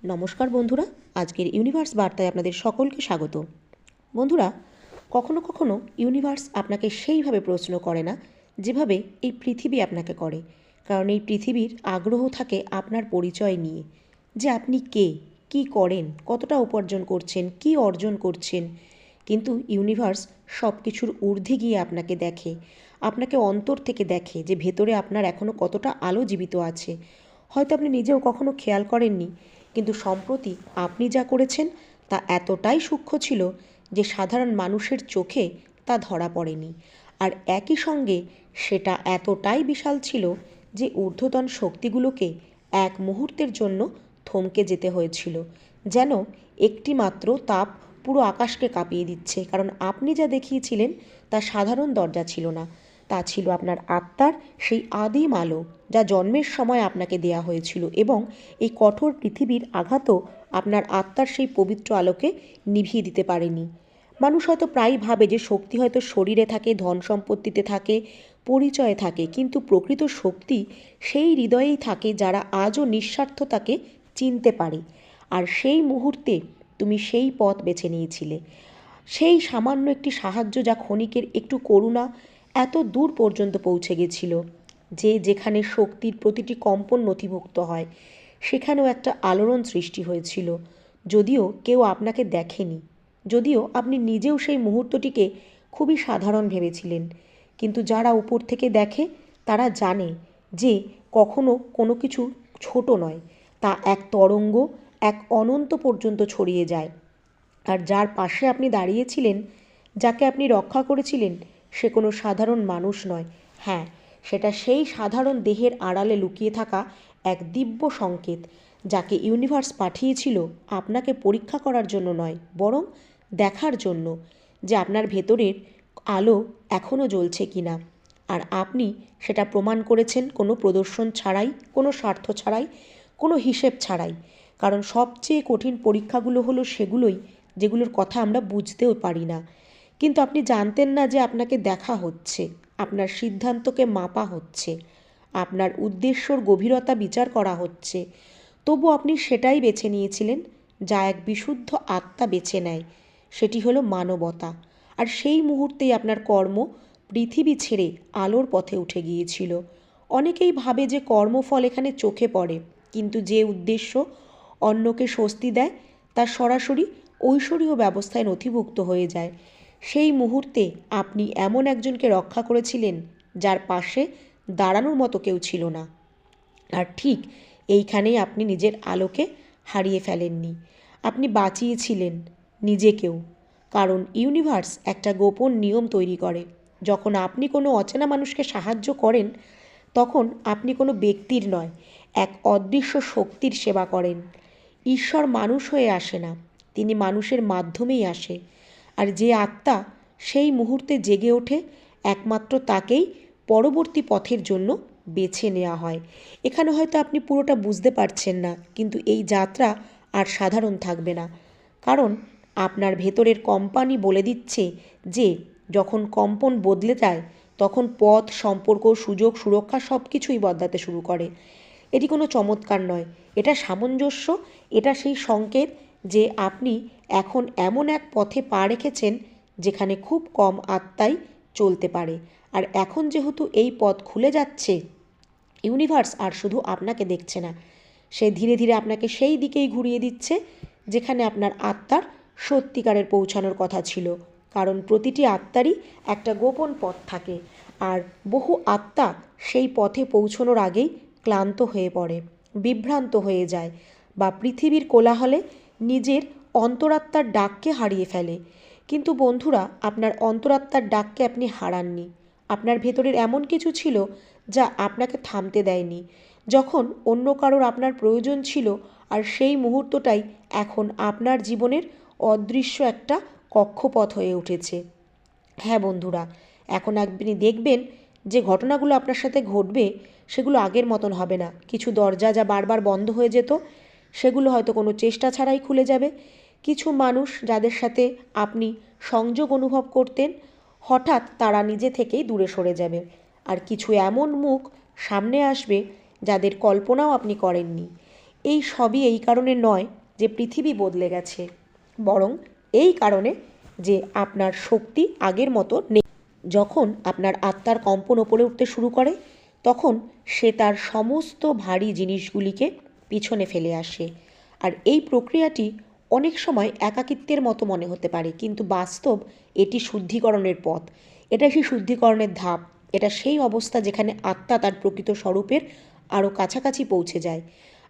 নমস্কার বন্ধুরা, আজকের ইউনিভার্স বার্তায় আপনাদের সকলকে স্বাগত। বন্ধুরা, কখনো কখনো ইউনিভার্স আপনাকে সেইভাবে প্রশ্ন করে না যেভাবে এই পৃথিবী আপনাকে করে। কারণ এই পৃথিবীর আগ্রহ থাকে আপনার পরিচয় নিয়ে, যে আপনি কে, কী করেন, কতটা উপার্জন করছেন, কী অর্জন করছেন। কিন্তু ইউনিভার্স সব কিছুর ঊর্ধ্বে গিয়ে আপনাকে দেখে, আপনাকে অন্তর থেকে দেখে যে ভেতরে আপনার এখনও কতটা আলো জীবিত আছে। হয়তো আপনি নিজেও কখনো খেয়াল করেননি, কিন্তু সম্প্রতি আপনি যা করেছেন তা এতটাই সূক্ষ্ম ছিল যে সাধারণ মানুষের চোখে তা ধরা পড়েনি। আর একই সঙ্গে সেটা এতটাই বিশাল ছিল যে ঊর্ধ্বতন শক্তিগুলোকে এক মুহূর্তের জন্য থমকে যেতে হয়েছিল। যেন একটি মাত্র তাপ পুরো আকাশকে কাঁপিয়ে দিচ্ছে, কারণ আপনি যা দেখিয়েছিলেন তা সাধারণ দরজা ছিল না, তা ছিল আপনার আত্মার সেই আদিম আলো যা জন্মের সময় আপনাকে দেয়া হয়েছিল। এবং এই কঠোর পৃথিবীর আঘাতও আপনার আত্মার সেই পবিত্র আলোকে নিভিয়ে দিতে পারেনি। মানুষ হয়তো প্রায়ই ভাবে যে শক্তি হয়তো শরীরে থাকে, ধন সম্পত্তিতে থাকে, পরিচয়ে থাকে, কিন্তু প্রকৃত শক্তি সেই হৃদয়েই থাকে যারা আজও নিঃস্বার্থতাকে চিনতে পারে। আর সেই মুহূর্তে তুমি সেই পথ বেছে নিয়েছিলে, সেই সামান্য একটি সাহায্য যা ক্ষণিকের একটু করুণা এত দূর পর্যন্ত পৌঁছে গেছিল যে যেখানে শক্তির প্রতিটি কম্পন নথিভুক্ত হয় সেখানেও একটা আলোড়ন সৃষ্টি হয়েছিল। যদিও কেউ আপনাকে দেখেনি, যদিও আপনি নিজেও সেই মুহূর্তটিকে খুবই সাধারণ ভেবেছিলেন, কিন্তু যারা উপর থেকে দেখে তারা জানে যে কখনো কোনো কিছু ছোট নয়, তা এক তরঙ্গ এক অনন্ত পর্যন্ত ছড়িয়ে যায়। আর যার পাশে আপনি দাঁড়িয়েছিলেন, যাকে আপনি রক্ষা করেছিলেন, সে কোনো সাধারণ মানুষ নয়। হ্যাঁ, সেটা সেই সাধারণ দেহের আড়ালে লুকিয়ে থাকা এক দিব্য সংকেত, যাকে ইউনিভার্স পাঠিয়েছিল আপনাকে পরীক্ষা করার জন্য নয়, বরং দেখার জন্য যে আপনার ভেতরের আলো এখনও জ্বলছে কিনা। আর আপনি সেটা প্রমাণ করেছেন কোনো প্রদর্শন ছাড়াই, কোনো স্বার্থ ছাড়াই, কোনো হিসেব ছাড়াই। কারণ সবচেয়ে কঠিন পরীক্ষাগুলো হলো সেগুলোই যেগুলোর কথা আমরা বুঝতেও পারি না। কিন্তু আপনি জানতেন না যে আপনাকে দেখা হচ্ছে, আপনার সিদ্ধান্তকে মাপা হচ্ছে, আপনার উদ্দেশ্যর গভীরতা বিচার করা হচ্ছে। তবু আপনি সেটাই বেছে নিয়েছিলেন যা এক বিশুদ্ধ আত্মা বেছে নেয়, সেটি হলো মানবতা। আর সেই মুহূর্তেই আপনার কর্ম পৃথিবী ছেড়ে আলোর পথে উঠে গিয়েছিল। অনেকেই ভাবে যে কর্মফল এখানে চোখে পড়ে, কিন্তু যে উদ্দেশ্য অন্যকে স্বস্তি দেয় তা সরাসরি ঐশ্বরীয় ব্যবস্থায় নথিভুক্ত হয়ে যায়। সেই মুহূর্তে আপনি এমন একজনকে রক্ষা করেছিলেন যার পাশে দাঁড়ানোর মতো কেউ ছিল না। আর ঠিক এইখানেই আপনি নিজের আলোকে হারিয়ে ফেলেননি, আপনি বাঁচিয়েছিলেন নিজেকেও। কারণ ইউনিভার্স একটা গোপন নিয়ম তৈরি করে, যখন আপনি কোনো অচেনা মানুষকে সাহায্য করেন তখন আপনি কোনো ব্যক্তির নয়, এক অদৃশ্য শক্তির সেবা করেন। ঈশ্বর মানুষ হয়ে আসে না, তিনি মানুষের মাধ্যমেই আসে। আর যে আত্মা সেই মুহূর্তে জেগে ওঠে, একমাত্র তাকেই পরবর্তী পথের জন্য বেছে নেওয়া হয়। এখানে হয়তো আপনি পুরোটা বুঝতে পারছেন না, কিন্তু এই যাত্রা আর সাধারণ থাকবে না। কারণ আপনার ভেতরের কোম্পানি বলে দিচ্ছে যে যখন কম্পন বদলে যায় তখন পথ, সম্পর্ক, সুযোগ, সুরক্ষা সব কিছুই বদলাতে শুরু করে। এটি কোনো চমৎকার নয়, এটা সামঞ্জস্য। এটা সেই সংকেত যে আপনি এখন এমন এক পথে পা রেখেছেন যেখানে খুব কম আত্মাই চলতে পারে। আর এখন যেহেতু এই পথ খুলে যাচ্ছে, ইউনিভার্স আর শুধু আপনাকে দেখছে না, সে ধীরে ধীরে আপনাকে সেই দিকেই ঘুরিয়ে দিচ্ছে যেখানে আপনার আত্মার সত্যিকারের পৌঁছানোর কথা ছিল। কারণ প্রতিটি আত্মারই একটা গোপন পথ থাকে, আর বহু আত্মা সেই পথে পৌঁছানোর আগেই ক্লান্ত হয়ে পড়ে, বিভ্রান্ত হয়ে যায়, বা পৃথিবীর কোলাহলে নিজের অন্তরাত্মার ডাককে হারিয়ে ফেলে। কিন্তু বন্ধুরা, আপনার অন্তরাত্মার ডাককে আপনি হারাননি। আপনার ভেতরের এমন কিছু ছিল যা আপনাকে থামতে দেয়নি যখন অন্য কারোর আপনার প্রয়োজন ছিল। আর সেই মুহূর্তটাই এখন আপনার জীবনের অদৃশ্য একটা কক্ষপথ হয়ে উঠেছে। হ্যাঁ বন্ধুরা, এখন আপনি দেখবেন যে ঘটনাগুলো আপনার সাথে ঘটবে সেগুলো আগের মতন হবে না। কিছু দরজা যা বারবার বন্ধ হয়ে যেত সেগুলো হয়তো কোনো চেষ্টা ছাড়াই খুলে যাবে। কিছু মানুষ যাদের সাথে আপনি সংযোগ অনুভব করতেন, হঠাৎ তারা নিজে থেকেই দূরে সরে যাবে। আর কিছু এমন মুখ সামনে আসবে যাদের কল্পনাও আপনি করেননি। এই সবই এই কারণে নয় যে পৃথিবী বদলে গেছে, বরং এই কারণে যে আপনার শক্তি আগের মতো নেই। যখন আপনার আত্মার কম্পন ওপরে উঠতে শুরু করে, তখন সে তার সমস্ত ভারী জিনিসগুলিকে পিছনে ফেলে আসে। আর এই প্রক্রিয়াটি অনেক সময় একাকিত্বের মতো মনে হতে পারে, কিন্তু বাস্তব এটি শুদ্ধিকরণের পথ। এটা সেই শুদ্ধিকরণের ধাপ। এটা সেই অবস্থা যেখানে আত্মা তার প্রকৃত স্বরূপের আরও কাছাকাছি পৌঁছে যায়।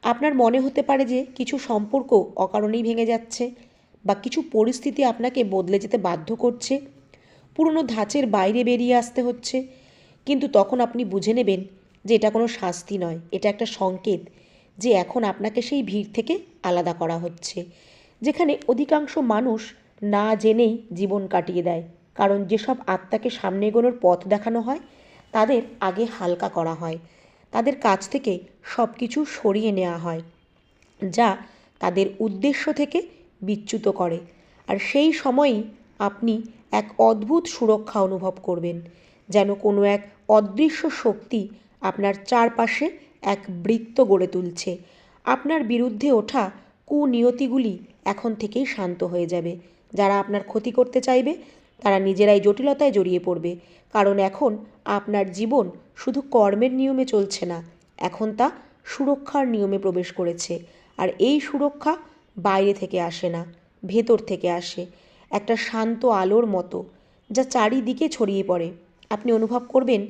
আপনার মনে হতে পারে যে কিছু সম্পর্ক অকারণেই ভেঙে যাচ্ছে, বা কিছু পরিস্থিতি আপনাকে বদলে যেতে বাধ্য করছে, পুরনো ধাঁচের বাইরে বেরিয়ে আসতে হচ্ছে। কিন্তু তখন আপনি বুঝে নেবেন যে এটা কোনো শাস্তি নয়, এটা একটা সংকেত যে এখন আপনাকে সেই ভিড় থেকে আলাদা করা হচ্ছে, যেখানে অধিকাংশ মানুষ না জেনেই জীবন কাটিয়ে দেয়। কারণ যেসব আত্মাকে সামনে এগোনোর পথ দেখানো হয়, তাদের আগে হালকা করা হয়, তাদের কাছ থেকে সব কিছু সরিয়ে নেওয়া হয় যা তাদের উদ্দেশ্য থেকে বিচ্যুত করে। আর সেই সময়ই আপনি এক অদ্ভুত সুরক্ষা অনুভব করবেন, যেন কোনো এক অদৃশ্য শক্তি আপনার চারপাশে এক বৃত্ত গড়ে তুলছে। আপনার বিরুদ্ধে ওঠা কুনিয়তিগুলি এখন থেকেই শান্ত হয়ে যাবে। যারা আপনার ক্ষতি করতে চাইবে তারা নিজেরাই জটিলতায় জড়িয়ে পড়বে, কারণ এখন আপনার জীবন শুধু কর্মের নিয়মে চলছে না, এখন তা সুরক্ষার নিয়মে প্রবেশ করেছে। আর এই সুরক্ষা বাইরে থেকে আসে না, ভেতর থেকে আসে, একটা শান্ত আলোর মতো যা চারিদিকে ছড়িয়ে পড়ে। আপনি অনুভব করবেন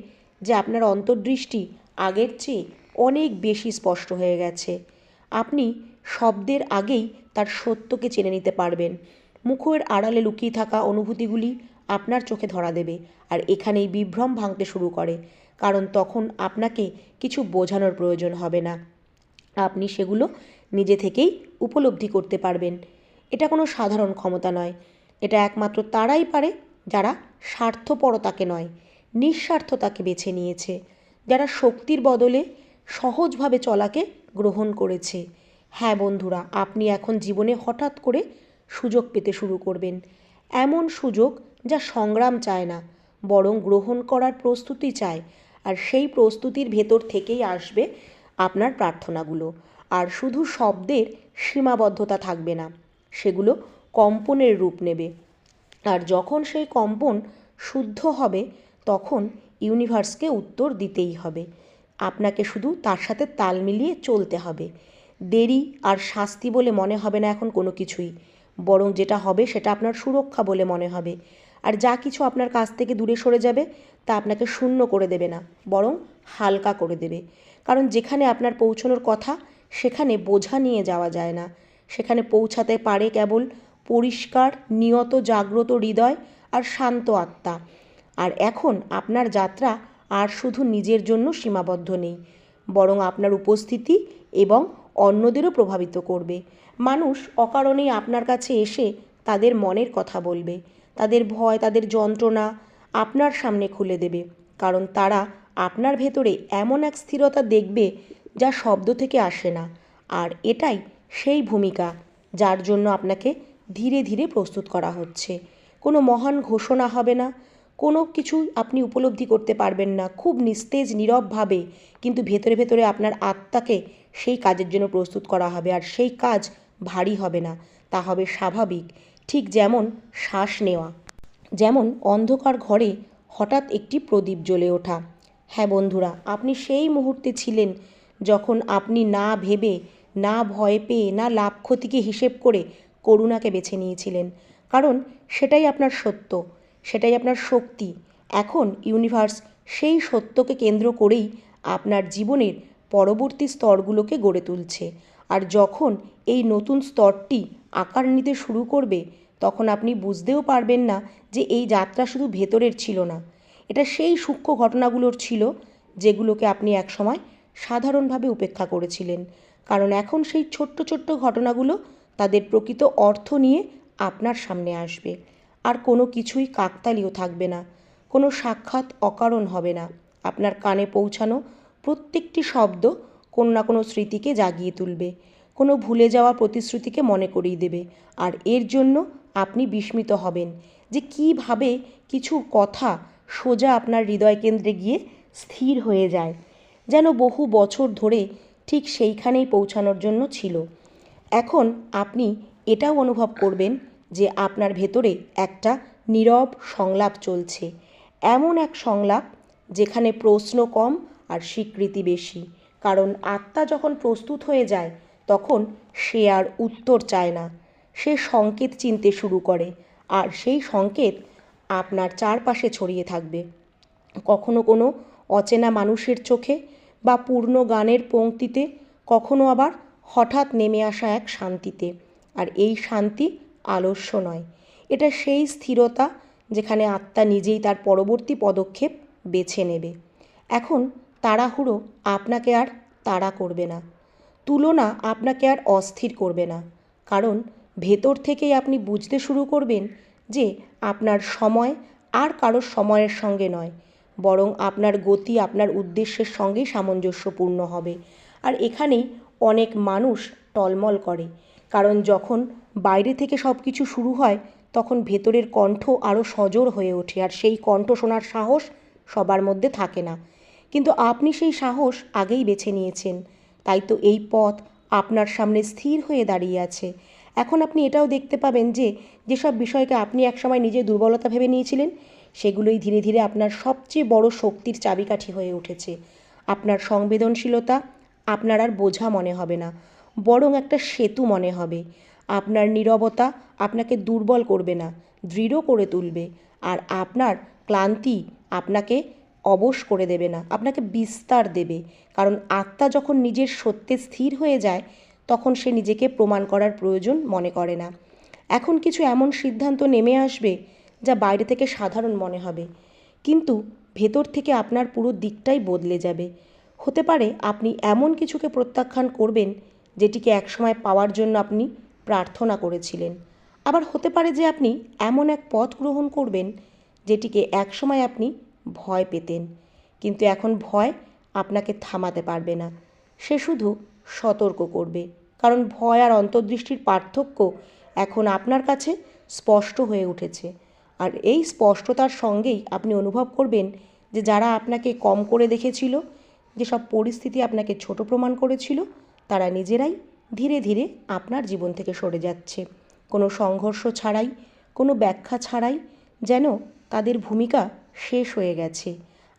যে আপনার অন্তর্দৃষ্টি আগের চেয়ে অনেক বেশি স্পষ্ট হয়ে গেছে। আপনি শব্দের আগেই তার সত্যকে চেনে নিতে পারবেন। মুখের আড়ালে লুকিয়ে থাকা অনুভূতিগুলি আপনার চোখে ধরা দেবে, আর এখানেই বিভ্রম ভাঙতে শুরু করে, কারণ তখন আপনাকে কিছু বোঝানোর প্রয়োজন হবে না, আপনি সেগুলো নিজে থেকেই উপলব্ধি করতে পারবেন। এটা কোনো সাধারণ ক্ষমতা নয়, এটা একমাত্র তারাই পারে যারা স্বার্থপরতাকে নয়, নিঃস্বার্থতাকে বেছে নিয়েছে, যারা শক্তির বদলে সহজভাবে চলাকে গ্রহণ করেছে। হ্যাঁ বন্ধুরা, আপনি এখন জীবনে হঠাৎ করে সুযোগ পেতে শুরু করবেন, এমন সুযোগ যা সংগ্রাম চায় না, বরং গ্রহণ করার প্রস্তুতি চায়। আর সেই প্রস্তুতির ভেতর থেকেই আসবে আপনার প্রার্থনাগুলো। আর শুধু শব্দের সীমাবদ্ধতা থাকবে না, সেগুলো কম্পনের রূপ নেবে। আর যখন সেই কম্পন শুদ্ধ হবে, তখন ইউনিভার্সকে উত্তর দিতেই হবে। আপনাকে শুধু তার সাথে তাল মিলিয়ে চলতে হবে। দেরি আর শাস্তি বলে মনে হবে না এখন কোনো কিছুই, বরং যেটা হবে সেটা আপনার সুরক্ষা বলে মনে হবে। আর যা কিছু আপনার কাছ থেকে দূরে সরে যাবে তা আপনাকে শূন্য করে দেবে না, বরং হালকা করে দেবে। কারণ যেখানে আপনার পৌঁছানোর কথা, সেখানে বোঝা নিয়ে যাওয়া যায় না, সেখানে পৌঁছাতে পারে কেবল পরিষ্কার, নিয়ত, জাগ্রত হৃদয় আর শান্ত আত্মা। আর এখন আপনার যাত্রা আর শুধু নিজের জন্য সীমাবদ্ধ নেই, বরং আপনার উপস্থিতি এবং অন্যদেরও প্রভাবিত করবে। মানুষ অকারণেই আপনার কাছে এসে তাদের মনের কথা বলবে, তাদের ভয়, তাদের যন্ত্রণা আপনার সামনে খুলে দেবে, কারণ তারা আপনার ভেতরে এমন এক স্থিরতা দেখবে যা শব্দ থেকে আসে না। আর এটাই সেই ভূমিকা যার জন্য আপনাকে ধীরে ধীরে প্রস্তুত করা হচ্ছে। কোনো মহান ঘোষণা হবে না, কোনো কিছুই আপনি উপলব্ধি করতে পারবেন না, খুব নিস্তেজ নীরবভাবে, কিন্তু ভেতরে ভেতরে আপনার আত্মাকে সেই কাজের জন্য প্রস্তুত করা হবে। আর সেই কাজ ভারী হবে না, তা হবে স্বাভাবিক, ঠিক যেমন শ্বাস নেওয়া, যেমন অন্ধকার ঘরে হঠাৎ একটি প্রদীপ জ্বলে ওঠা। হ্যাঁ বন্ধুরা, আপনি সেই মুহূর্তে ছিলেন যখন আপনি না ভেবে, না ভয় পেয়ে, না লাভ ক্ষতিকে হিসেব করে করুণাকে বেছে নিয়েছিলেন, কারণ সেটাই আপনার সত্য, সেটাই আপনার শক্তি। এখন ইউনিভার্স সেই সত্যকে কেন্দ্র করেই আপনার জীবনের পরবর্তী স্তরগুলোকে গড়ে তুলছে। আর যখন এই নতুন স্তরটি আকার নিতে শুরু করবে, তখন আপনি বুঝতেও পারবেন না যে এই যাত্রা শুধু ভেতরের ছিল না, এটা সেই সূক্ষ্ম ঘটনাগুলোর ছিল যেগুলোকে আপনি একসময় সাধারণভাবে উপেক্ষা করেছিলেন। কারণ এখন সেই ছোট্ট ছোট্ট ঘটনাগুলো তাদের প্রকৃত অর্থ নিয়ে আপনার সামনে আসবে। আর কোনো কিছুই কাকতালীয় থাকবে না, কোনো সাক্ষাৎ অকারণ হবে না। আপনার কানে পৌঁছানো প্রত্যেকটি শব্দ কোনো না কোনো স্মৃতিকে জাগিয়ে তুলবে, কোনো ভুলে যাওয়া প্রতিশ্রুতিকে মনে করিয়ে দেবে। আর এর জন্য আপনি বিস্মিত হবেন যে কীভাবে কিছু কথা সোজা আপনার হৃদয় কেন্দ্রে গিয়ে স্থির হয়ে যায়, যেন বহু বছর ধরে ঠিক সেইখানেই পৌঁছানোর জন্য ছিল। এখন আপনি এটাও অনুভব করবেন যে আপনার ভেতরে একটা নীরব সংলাপ চলছে, এমন এক সংলাপ যেখানে প্রশ্ন কম আর স্বীকৃতি বেশি। কারণ আত্মা যখন প্রস্তুত হয়ে যায় তখন সে আর উত্তর চায় না, সে সংকেত চিনতে শুরু করে, আর সেই সংকেত আপনার চারপাশে ছড়িয়ে থাকবে। কখনো কোনো অচেনা মানুষের চোখে বা পূর্ণ গানের পংক্তিতে, কখনো আবার হঠাৎ নেমে আসা এক শান্তিতে। আর এই শান্তি আলস্য নয়, এটা সেই স্থিরতা যেখানে আত্মা নিজেই তার পরবর্তী পদক্ষেপ বেছে নেবে। এখন তাড়াহুড়ো আপনাকে আর তাড়া করবে না, তুলনা আপনাকে আর অস্থির করবে না। কারণ ভেতর থেকেই আপনি বুঝতে শুরু করবেন যে আপনার সময় আর কারোর সময়ের সঙ্গে নয়, বরং আপনার গতি আপনার উদ্দেশ্যের সঙ্গেই সামঞ্জস্যপূর্ণ হবে। আর এখানেই অনেক মানুষ টলমল করে, কারণ যখন বাইরে থেকে সব কিছু শুরু হয় তখন ভেতরের কণ্ঠ আরও সজোর হয়ে ওঠে, আর সেই কণ্ঠ শোনার সাহস সবার মধ্যে থাকে না। কিন্তু আপনি সেই সাহস আগেই বেছে নিয়েছেন, তাই তো এই পথ আপনার সামনে স্থির হয়ে দাঁড়িয়ে আছে। এখন আপনি এটাও দেখতে পাবেন যে যেসব বিষয়কে আপনি একসময় নিজের দুর্বলতা ভেবে নিয়েছিলেন, সেগুলোই ধীরে ধীরে আপনার সবচেয়ে বড় শক্তির চাবিকাঠি হয়ে উঠেছে। আপনার সংবেদনশীলতা আপনার আর বোঝা মনে হবে না, বরং একটা সেতু মনে হবে। আপনার নীরবতা আপনাকে দুর্বল করবে না, দৃঢ় করে তুলবে। আর আপনার ক্লান্তি আপনাকে অবশ করে দেবে না, আপনাকে বিস্তার দেবে। কারণ আত্মা যখন নিজের সত্যে স্থির হয়ে যায় তখন সে নিজেকে প্রমাণ করার প্রয়োজন মনে করে না। এখন কিছু এমন সিদ্ধান্ত নেমে আসবে যা বাইরে থেকে সাধারণ মনে হবে, কিন্তু ভেতর থেকে আপনার পুরো দিকটাই বদলে যাবে। হতে পারে আপনি এমন কিছুকে প্রত্যাখ্যান করবেন যেটিকে একসময় পাওয়ার জন্য আপনি প্রার্থনা করেছিলেন। আবার হতে পারে যে আপনি এমন এক পথ গ্রহণ করবেন যেটিকে একসময় আপনি ভয় পেতেন, কিন্তু এখন ভয় আপনাকে থামাতে পারবে না, সে শুধু সতর্ক করবে। কারণ ভয় আর অন্তর্দৃষ্টির পার্থক্য এখন আপনার কাছে স্পষ্ট হয়ে উঠেছে। আর এই স্পষ্টতার সঙ্গেই আপনি অনুভব করবেন যে যারা আপনাকে কম করে দেখেছিল, যেসব পরিস্থিতি আপনাকে ছোট প্রমাণ করেছিল, তারা নিজেরাই ধীরে ধীরে আপনার জীবন থেকে সরে যাচ্ছে। কোনো সংঘর্ষ ছাড়াই, কোনো ব্যাখ্যা ছাড়াই, যেন তাদের ভূমিকা শেষ হয়ে গেছে।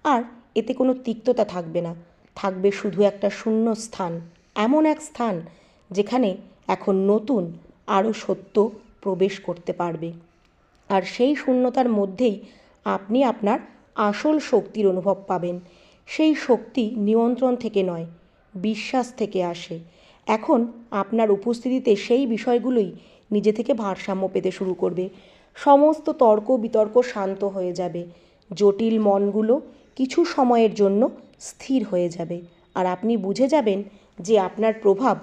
আর এতে কোনো তিক্ততা থাকবে না, থাকবে শুধু একটা শূন্য স্থান, এমন এক স্থান যেখানে এখন নতুন আরও সত্য প্রবেশ করতে পারবে। আর সেই শূন্যতার মধ্যেই আপনি আপনার আসল শক্তির অনুভব পাবেন। সেই শক্তি নিয়ন্ত্রণ থেকে নয়, বিশ্বাস থেকে আসে। এখন আপনার উপস্থিতিতে সেই বিষয়গুলোই নিজে থেকে ভারসাম্য পেতে শুরু করবে। সমস্ত তর্ক বিতর্ক শান্ত হয়ে যাবে, জটিল মনগুলো কিছু সময়ের জন্য স্থির হয়ে যাবে। আর আপনি বুঝে যাবেন যে আপনার প্রভাব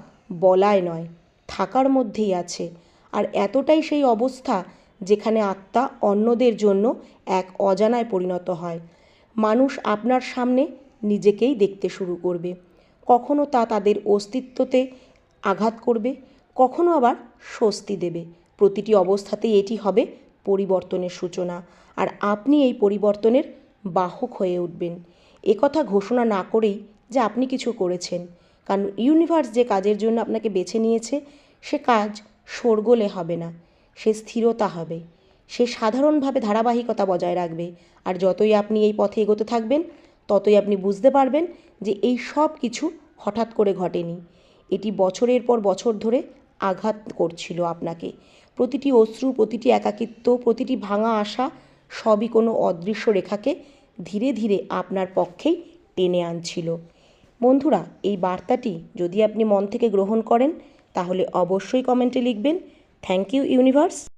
বলায় নয়, থাকার মধ্যেই আছে। আর এতটাই সেই অবস্থা যেখানে আত্মা অন্যদের জন্য এক অজানায় পরিণত হয়। মানুষ আপনার সামনে নিজেকেই দেখতে শুরু করবে, কখনো তা তাদের অস্তিত্বতে আঘাত করবে, কখনো আবার স্বস্তি দেবে। প্রতিটি অবস্থাতেই এটি হবে পরিবর্তনের সূচনা, আর আপনি এই পরিবর্তনের বাহক হয়ে উঠবেন। একথা ঘোষণা না করেই যে আপনি কিছু করেছেন, কারণ ইউনিভার্স যে কাজের জন্য আপনাকে বেছে নিয়েছে সে কাজ শোরগোলে হবে না, সে স্থিরতা হবে, সে সাধারণভাবে ধারাবাহিকতা বজায় রাখবে। আর যতই আপনি এই পথে এগোতে থাকবেন ততই আপনি বুঝতে পারবেন যে এই সব কিছু হঠাৎ করে ঘটেনি, এটি বছরের পর বছর ধরে আঘাত করছিল আপনাকে। প্রতিটি অশ্রু, প্রতিটি একাকিত্ব, প্রতিটি ভাঙা আশা সবই কোনো অদৃশ্য রেখাকে ধীরে ধীরে আপনার পক্ষেই টেনে আনছিল। বন্ধুরা, এই বার্তাটি যদি আপনি মন থেকে গ্রহণ করেন তাহলে অবশ্যই কমেন্টে লিখবেন, থ্যাংক ইউ ইউনিভার্স।